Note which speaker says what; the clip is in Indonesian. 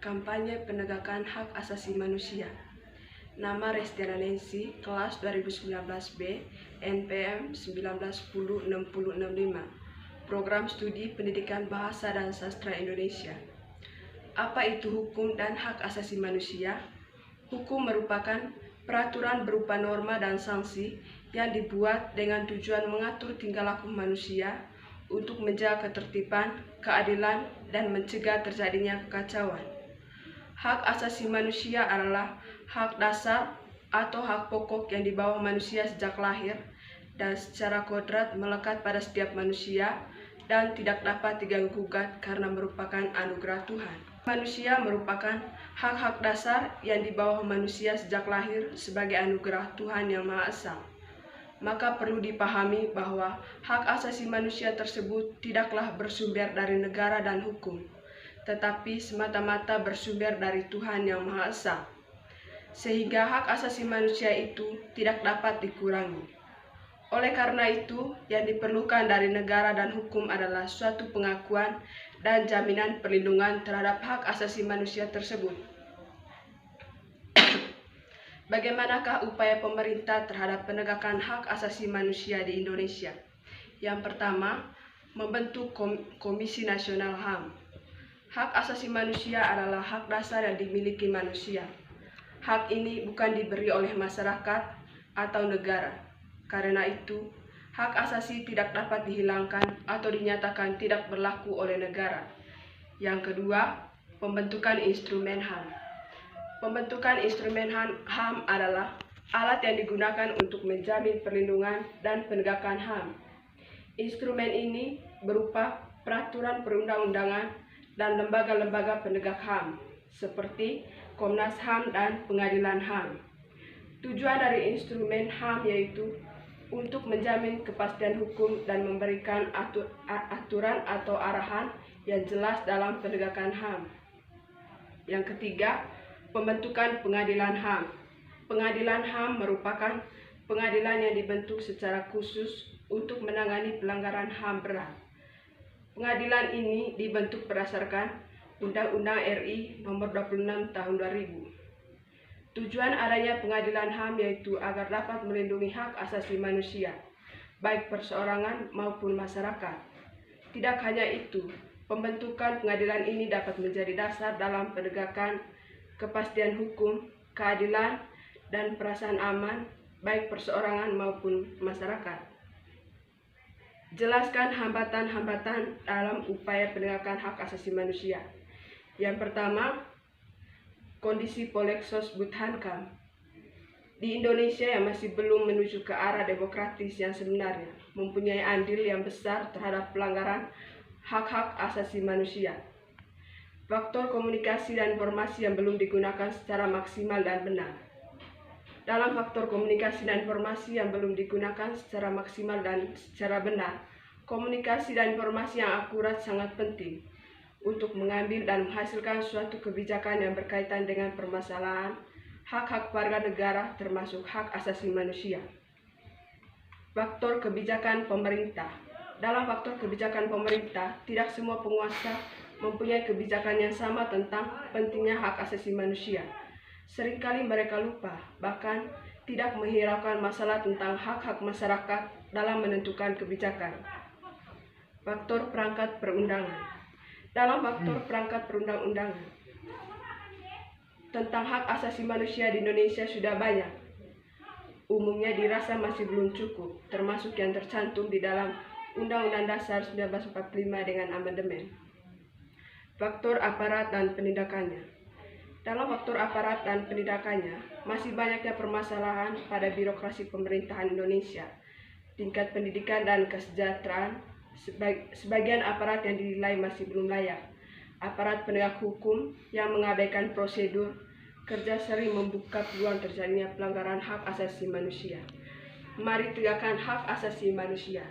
Speaker 1: Kampanye Penegakan Hak Asasi Manusia. Nama Restiana Nancy, kelas 2019B, NPM 19106065. Program Studi Pendidikan Bahasa dan Sastra Indonesia. Apa itu hukum dan hak asasi manusia? Hukum merupakan peraturan berupa norma dan sanksi yang dibuat dengan tujuan mengatur tingkah laku manusia untuk menjaga ketertiban, keadilan, dan mencegah terjadinya kekacauan. Hak asasi manusia adalah hak dasar atau hak pokok yang dibawa manusia sejak lahir dan secara kodrat melekat pada setiap manusia dan tidak dapat diganggu-gugat karena merupakan anugerah Tuhan. Manusia merupakan hak-hak dasar yang dibawa manusia sejak lahir sebagai anugerah Tuhan Yang Maha Esa. Maka perlu dipahami bahwa hak asasi manusia tersebut tidaklah bersumber dari negara dan hukum, tetapi semata-mata bersumber dari Tuhan Yang Maha Esa, sehingga hak asasi manusia itu tidak dapat dikurangi. Oleh karena itu, yang diperlukan dari negara dan hukum adalah suatu pengakuan dan jaminan perlindungan terhadap hak asasi manusia tersebut. Bagaimanakah upaya pemerintah terhadap penegakan hak asasi manusia di Indonesia? Yang pertama, membentuk Komisi Nasional HAM. Hak asasi manusia adalah hak dasar yang dimiliki manusia. Hak ini bukan diberi oleh masyarakat atau negara. Karena itu, hak asasi tidak dapat dihilangkan atau dinyatakan tidak berlaku oleh negara. Yang kedua, pembentukan instrumen HAM. Pembentukan instrumen HAM adalah alat yang digunakan untuk menjamin perlindungan dan penegakan HAM. Instrumen ini berupa peraturan perundang-undangan dan lembaga-lembaga penegak HAM, seperti Komnas HAM dan Pengadilan HAM. Tujuan dari instrumen HAM yaitu untuk menjamin kepastian hukum dan memberikan aturan atau arahan yang jelas dalam penegakan HAM. Yang ketiga, pembentukan Pengadilan HAM. Pengadilan HAM merupakan pengadilan yang dibentuk secara khusus untuk menangani pelanggaran HAM berat. Pengadilan ini dibentuk berdasarkan Undang-Undang RI Nomor 26 Tahun 2000. Tujuan adanya pengadilan HAM yaitu agar dapat melindungi hak asasi manusia, baik perseorangan maupun masyarakat. Tidak hanya itu, pembentukan pengadilan ini dapat menjadi dasar dalam penegakan kepastian hukum, keadilan, dan perasaan aman, baik perseorangan maupun masyarakat. Jelaskan hambatan-hambatan dalam upaya penegakan hak asasi manusia. Yang pertama, kondisi Polexos Buthankam. Di Indonesia yang masih belum menuju ke arah demokratis yang sebenarnya, mempunyai andil yang besar terhadap pelanggaran hak-hak asasi manusia. Faktor komunikasi dan informasi yang belum digunakan secara maksimal dan benar. Dalam faktor komunikasi dan informasi yang belum digunakan secara maksimal dan secara benar, komunikasi dan informasi yang akurat sangat penting untuk mengambil dan menghasilkan suatu kebijakan yang berkaitan dengan permasalahan hak-hak warga negara termasuk hak asasi manusia. Faktor kebijakan pemerintah. Dalam faktor kebijakan pemerintah, tidak semua penguasa mempunyai kebijakan yang sama tentang pentingnya hak asasi manusia. Seringkali mereka lupa, bahkan tidak menghiraukan masalah tentang hak-hak masyarakat dalam menentukan kebijakan. Faktor perangkat perundangan. Dalam faktor perangkat perundang-undangan tentang hak asasi manusia di Indonesia sudah banyak. Umumnya dirasa masih belum cukup, termasuk yang tercantum di dalam Undang-Undang Dasar 1945 dengan amandemen. Faktor aparat dan penindakannya. Dalam faktor aparat dan penindakannya, masih banyaknya permasalahan pada birokrasi pemerintahan Indonesia, tingkat pendidikan dan kesejahteraan. Sebagian aparat yang dinilai masih belum layak. Aparat penegak hukum yang mengabaikan prosedur kerja sering membuka peluang terjadinya pelanggaran hak asasi manusia. Mari tegakkan hak asasi manusia.